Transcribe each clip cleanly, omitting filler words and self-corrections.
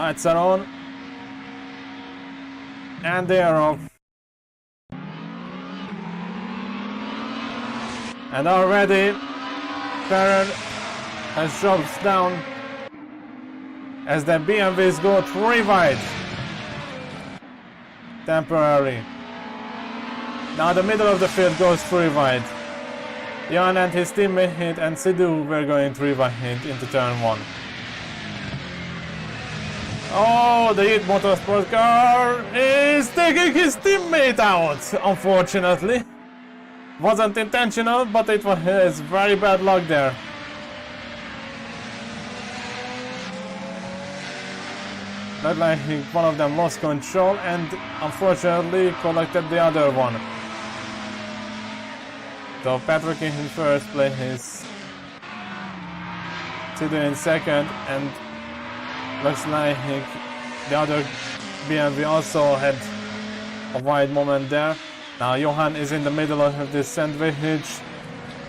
Lights are on. And they are off. And already Ferrer has dropped down as the BMWs go 3 wide. Temporary. Now the middle of the field goes 3 wide. Jan and his teammate and Sidhu were going 3 wide into turn 1. Oh, the Heat Motorsport car is taking his teammate out, unfortunately. Wasn't intentional, but it was very bad luck there. Looked like one of them lost control and unfortunately collected the other one. So Patrick in first place, Sidhu in second, and looks like the other BMW also had a wide moment there. Now Johan is in the middle of this sandwich.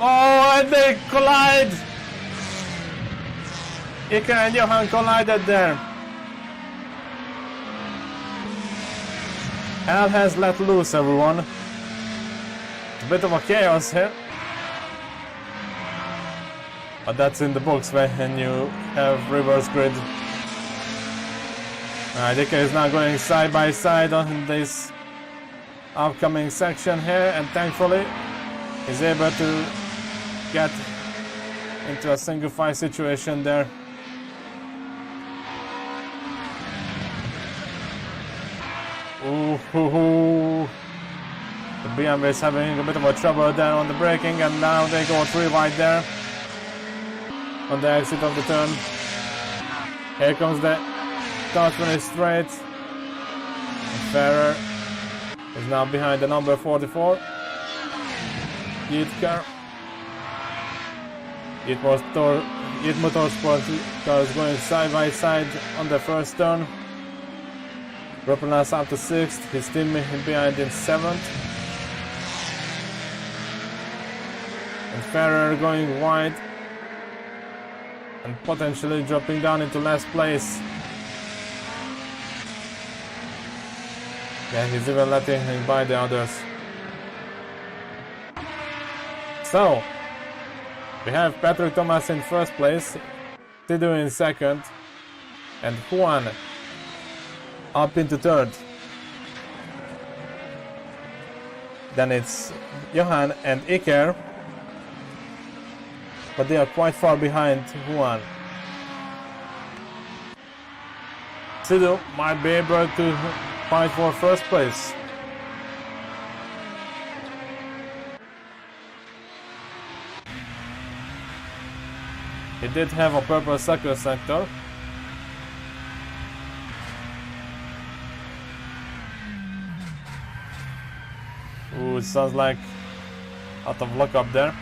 Oh, and they collide! Iker and Johan collided there. Hell has let loose, everyone. A bit of a chaos here. But that's in the books when you have reverse grid. Alright, Iker is now going side by side on this upcoming section here, and thankfully he's able to get into a single file situation there. Ooh, the BMW is having a bit of a trouble there on the braking, and now they go 3 wide there on the exit of the turn. Here comes the Caution straight. And Ferrer is now behind the number 44. Heat car. Heat Motorsport car is going side by side on the first turn. Rupenas up to 6th, his teammate behind in 7th. And Ferrer going wide and potentially dropping down into last place. Yeah, he's even letting him by the others. So, we have Patrick Thomas in first place, Sidhu in second, and Juan up into third. Then it's Johan and Iker, but they are quite far behind Juan. Sidhu might be able to fight for first place. He did have a purple circle sector. Ooh, it sounds like out of luck up there.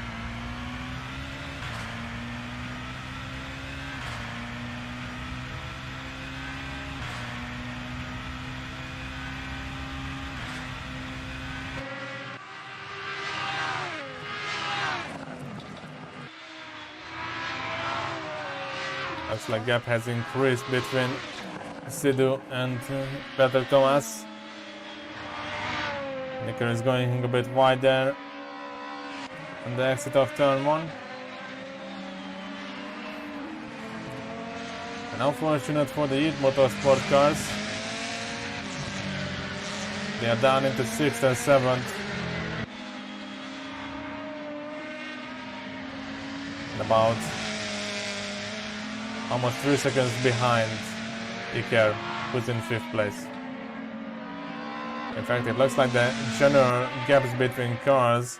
Looks like gap has increased between Sidhu and Patrick Thomas. Nicker is going a bit wide there on the exit of turn 1. And unfortunate for the Heat Motorsport cars. They are down into 6th and 7th. And about almost 3 seconds behind Iker, who's in 5th place. In fact, it looks like the general gaps between cars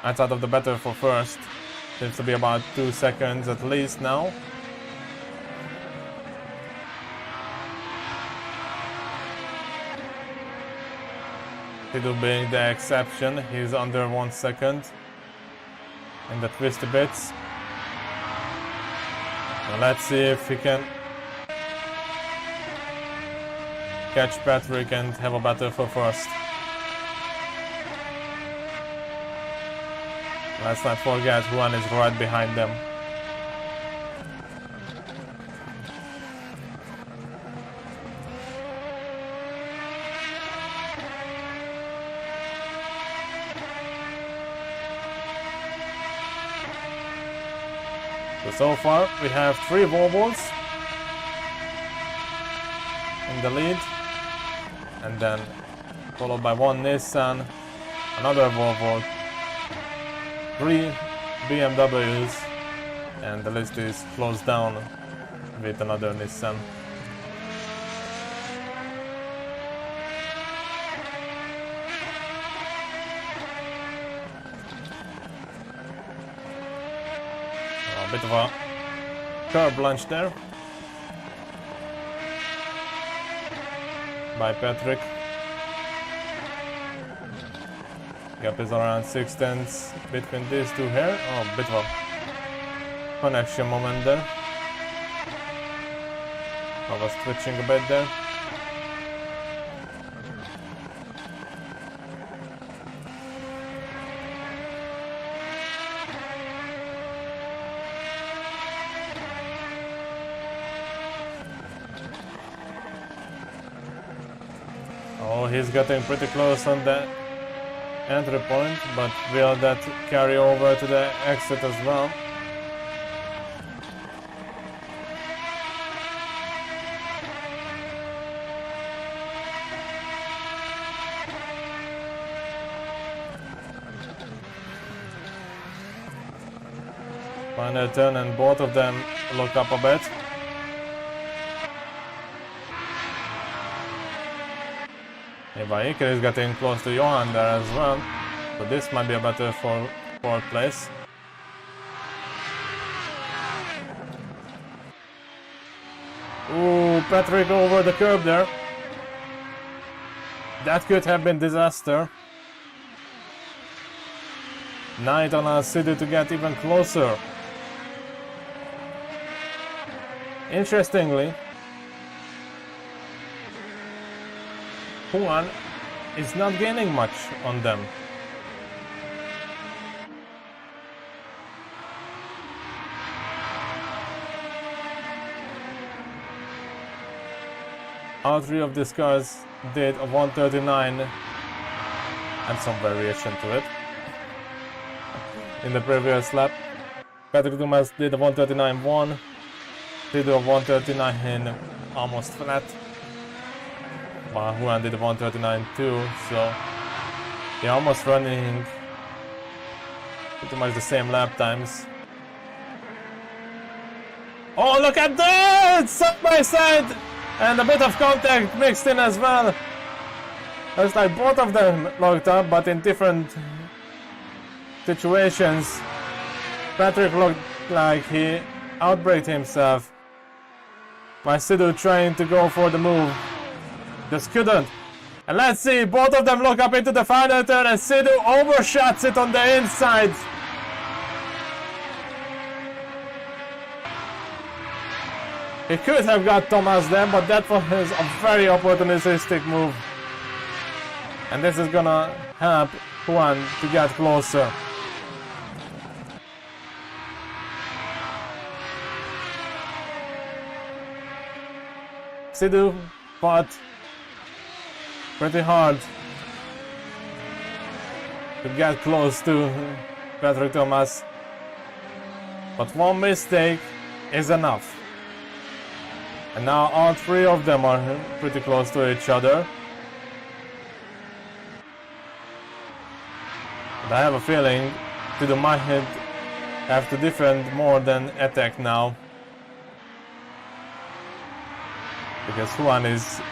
outside of the battle for first seems to be about 2 seconds at least now. Sidhu being the exception, he's under 1 second in the twisty bits. Now let's see if he can catch Patrick and have a battle for first. Let's not forget Juan is right behind them. So far we have 3 Volvos in the lead, and then followed by 1 Nissan, another Volvo, 3 BMWs, and the list is closed down with another Nissan. A bit of a curb launch there by Patrick. Gap is around 6/10 between these two here. Oh, a bit of a connection moment there. I was twitching a bit there. Oh, he's getting pretty close on the entry point, but will that carry over to the exit as well? Final turn, and both of them look up a bit. Iker is getting close to Johan there as well, so this might be a better fourth place. Ooh, Patrick over the curb there. That could have been disaster. Knight on Sidhu to get even closer. Interestingly, Juan is not gaining much on them. All 3 of these cars did a 139 and some variation to it. In the previous lap, Patrick Dumas did a 139.1, did a 139 almost flat. Juan did 139.2, so they're almost running pretty much the same lap times. Oh, look at that! Side by side! And a bit of contact mixed in as well. It's like both of them locked up, but in different situations. Patrick looked like he outbraked himself. My Sidhu trying to go for the move. Just couldn't. And let's see, both of them look up into the final turn, and Sidhu overshots it on the inside. He could have got Thomas there, but that was a very opportunistic move. And this is gonna help Juan to get closer. Sidhu fought pretty hard to get close to Patrick Thomas, but one mistake is enough. And now all 3 of them are pretty close to each other. And I have a feeling Sidhu might have to defend more than attack now, because Juan is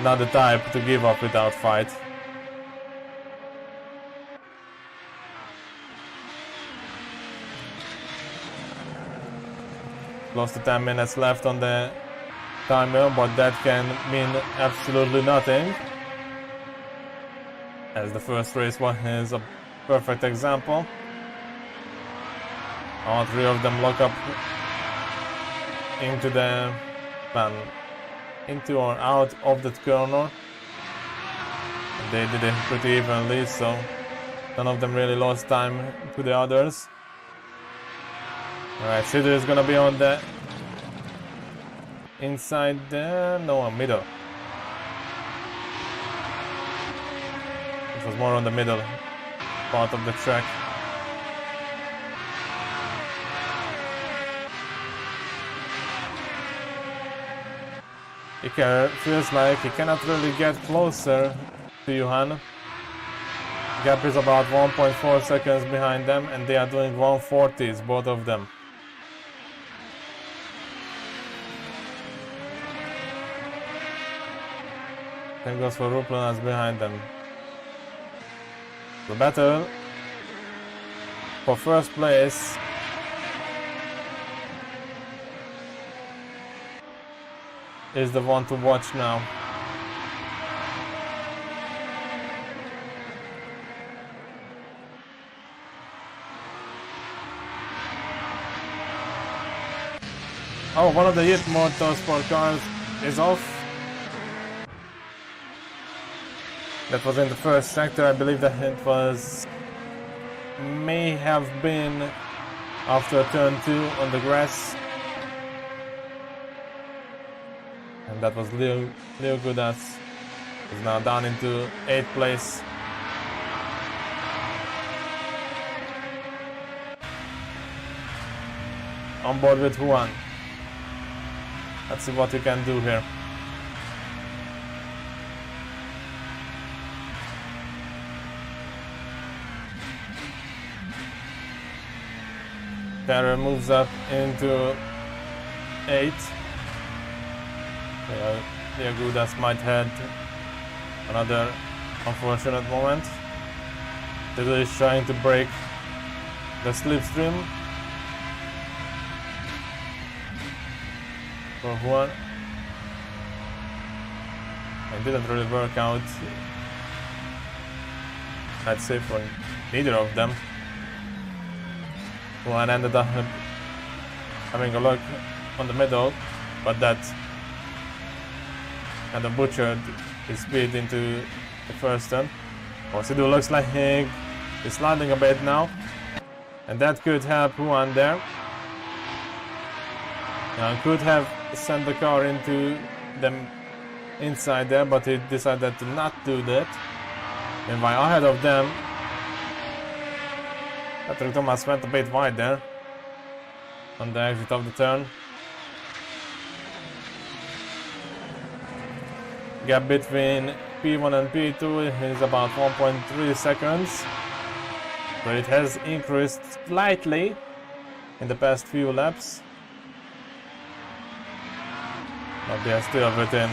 not the type to give up without fight. Close to 10 minutes left on the timer, but that can mean absolutely nothing, as the first race is a perfect example. All 3 of them lock up into the into or out of that corner. They did it pretty evenly, so none of them really lost time to the others. Alright, Sidhu is gonna be on the inside there, no, middle. It was more on the middle part of the track. feels like he cannot really get closer to Johan. Gap is about 1.4 seconds behind them, and they are doing 140s, both of them. Same goes for Ruplanas behind them. The battle for first place is the one to watch now. Oh, one of the Hit Motorsport cars is off. That was in the first sector. I believe that it was... may have been after turn 2 on the grass. And that was Leo Gudas. He's now down into 8th place. On board with Juan. Let's see what he can do here. Terra moves up into 8. Leo Gudas might had another unfortunate moment. Tiddle is trying to break the slipstream for Juan. It didn't really work out, I'd say, for neither of them. Juan ended up having a look on the middle, but that kind of butchered his speed into the first turn. Sidhu looks like he's sliding a bit now, and that could help Juan there. Now could have sent the car into them inside there, but he decided to not do that. And by ahead of them, Patrick Thomas went a bit wide there on the exit of the turn. Gap between P1 and P2 is about 1.3 seconds, but it has increased slightly in the past few laps. But they are still within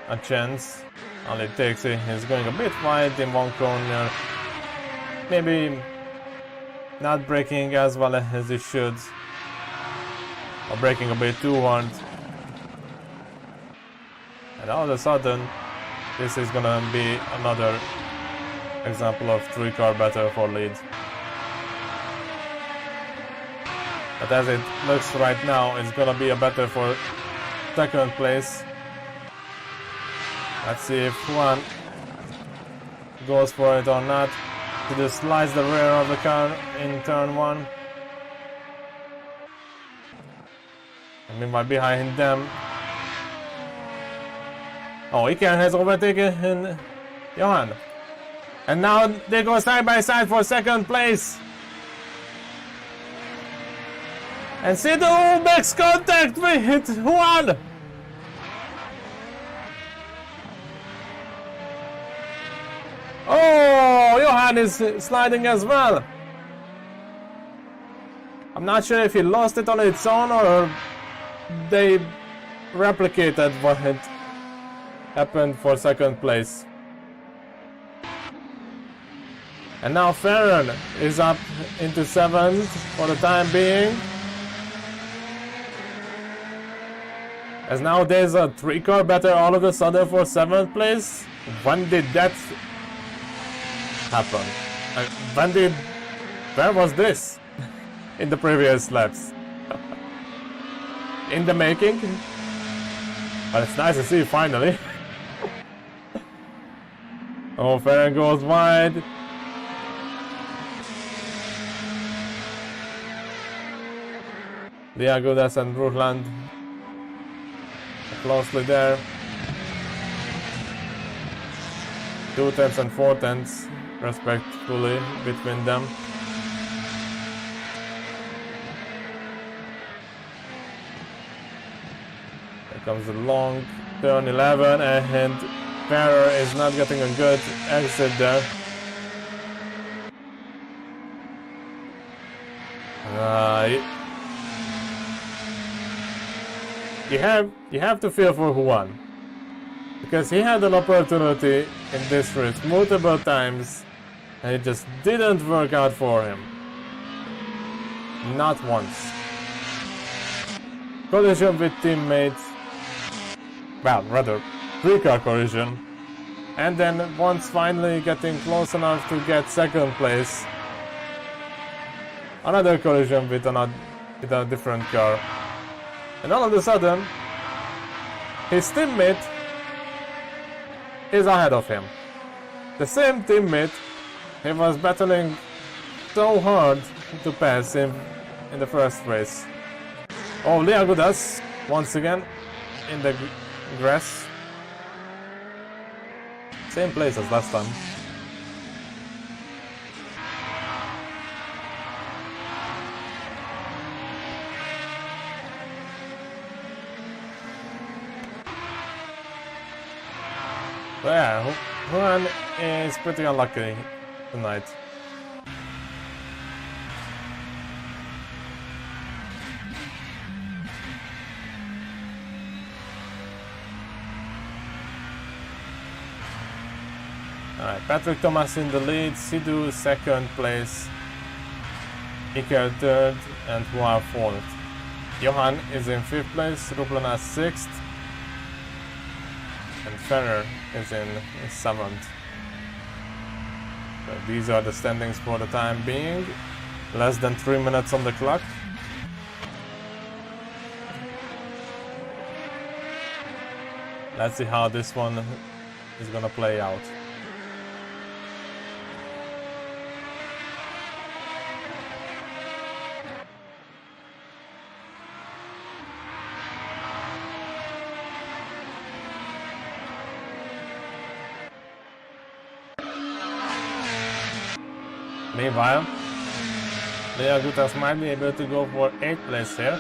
a chance. All it takes is going a bit wide in one corner, maybe not braking as well as it should, or braking a bit too hard. And all of a sudden, this is gonna be another example of 3-car battle for lead. But as it looks right now, it's gonna be a battle for second place. Let's see if Juan goes for it or not. He just slides the rear of the car in turn 1. And meanwhile behind them... oh, Iker has overtaken Johan. And now they go side by side for second place. And Sidhu makes contact with Juan. Oh, Johan is sliding as well. I'm not sure if he lost it on its own or they replicated what had happened for second place. And now Farron is up into 7th for the time being. As now there's a 3-car battle all of a sudden for 7th place. When did that happen? Where was this in the previous laps? In the making? But it's nice to see finally. Oh, Farron goes wide. Leo Gudas and Brundtland closely there. 2 tenths and 4 tenths respectively between them. Comes a long turn 11 and Ferrer is not getting a good exit there. You have to feel for Juan, because he had an opportunity in this race multiple times and it just didn't work out for him. Not once. Collision with teammates, well, rather three-car collision, and then once finally getting close enough to get second place, another collision with a different car, and all of a sudden his teammate is ahead of him. The same teammate he was battling so hard to pass him in the first race. Oh, Liagudas once again in the grass. Same place as last time. So yeah, Juan is pretty unlucky tonight. Alright, Patrick Thomas in the lead, Sidhu second place, Iker third, and Juan fourth. Johan is in fifth place, Ruplana sixth, and Ferrer is in seventh. So these are the standings for the time being. Less than 3 minutes on the clock. Let's see how this one is gonna play out. Meanwhile, Liagudas might be able to go for 8th place here.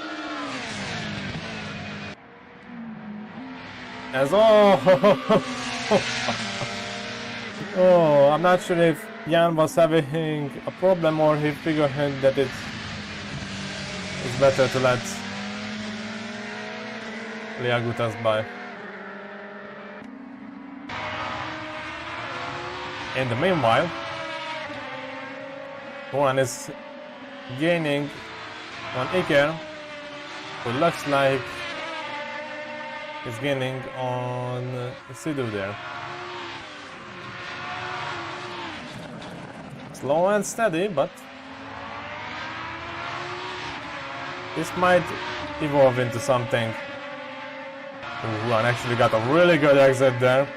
As oh, I'm not sure if Jan was having a problem or he figured that it's better to let Liagudas by. In the meanwhile, Juan is gaining on Iker, who looks like he's gaining on Sidhu there. Slow and steady, but this might evolve into something. Ooh, Juan actually got a really good exit there.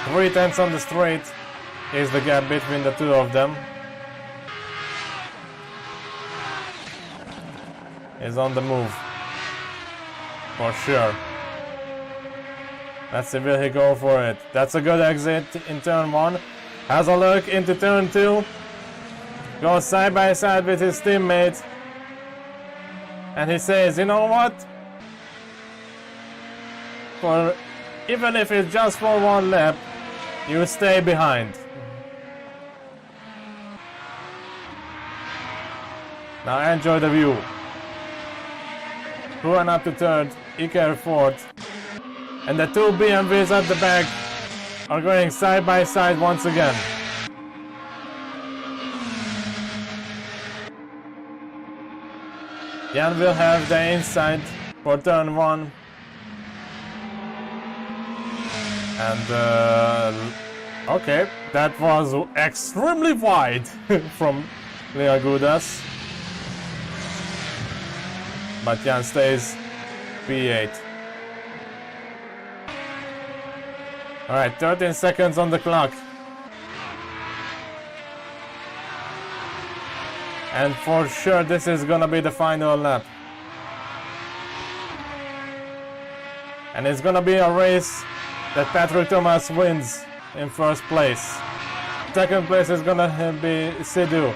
3/10 on the straight is the gap between the two of them. Is on the move, for sure. Let's see, will he go for it? That's a good exit in turn 1. Has a look into turn 2. Goes side by side with his teammate. And he says, you know what? Even if it's just for one lap, you stay behind. Now enjoy the view. Juan up to third, Iker fourth, and the two BMWs at the back are going side by side once again. Jan will have the inside for turn 1. And okay, that was extremely wide from Liagudas. But Jan stays P8. Alright, 13 seconds on the clock. And for sure this is gonna be the final lap. And it's gonna be a race that Patrick Thomas wins in first place. Second place is gonna be Sidhu.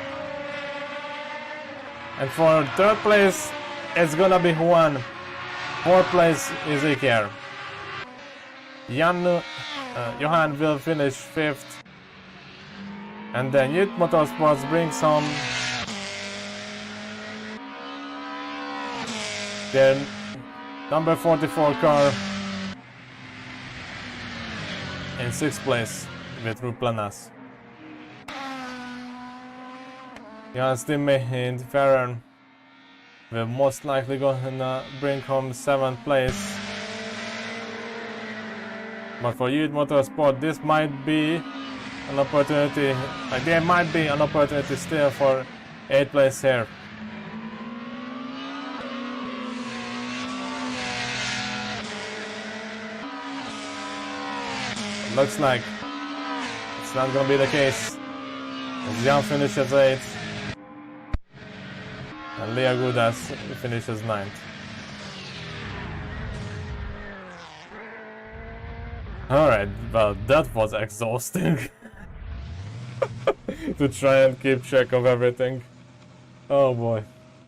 And for third place, it's gonna be Juan. 4th place is Iker. Johan will finish 5th. And then Youth Motorsports brings home their number 44 car in 6th place with Ruplanas. Johan's teammate Ferrer will most likely gonna bring home 7th place. But for Youth Motorsport, this might be an opportunity, like there might be an opportunity still for 8th place here. Looks like it's not gonna be the case. As Jan finishes 8th and Lea Gudas finishes 9th. Alright, well that was exhausting. To try and keep track of everything. Oh boy.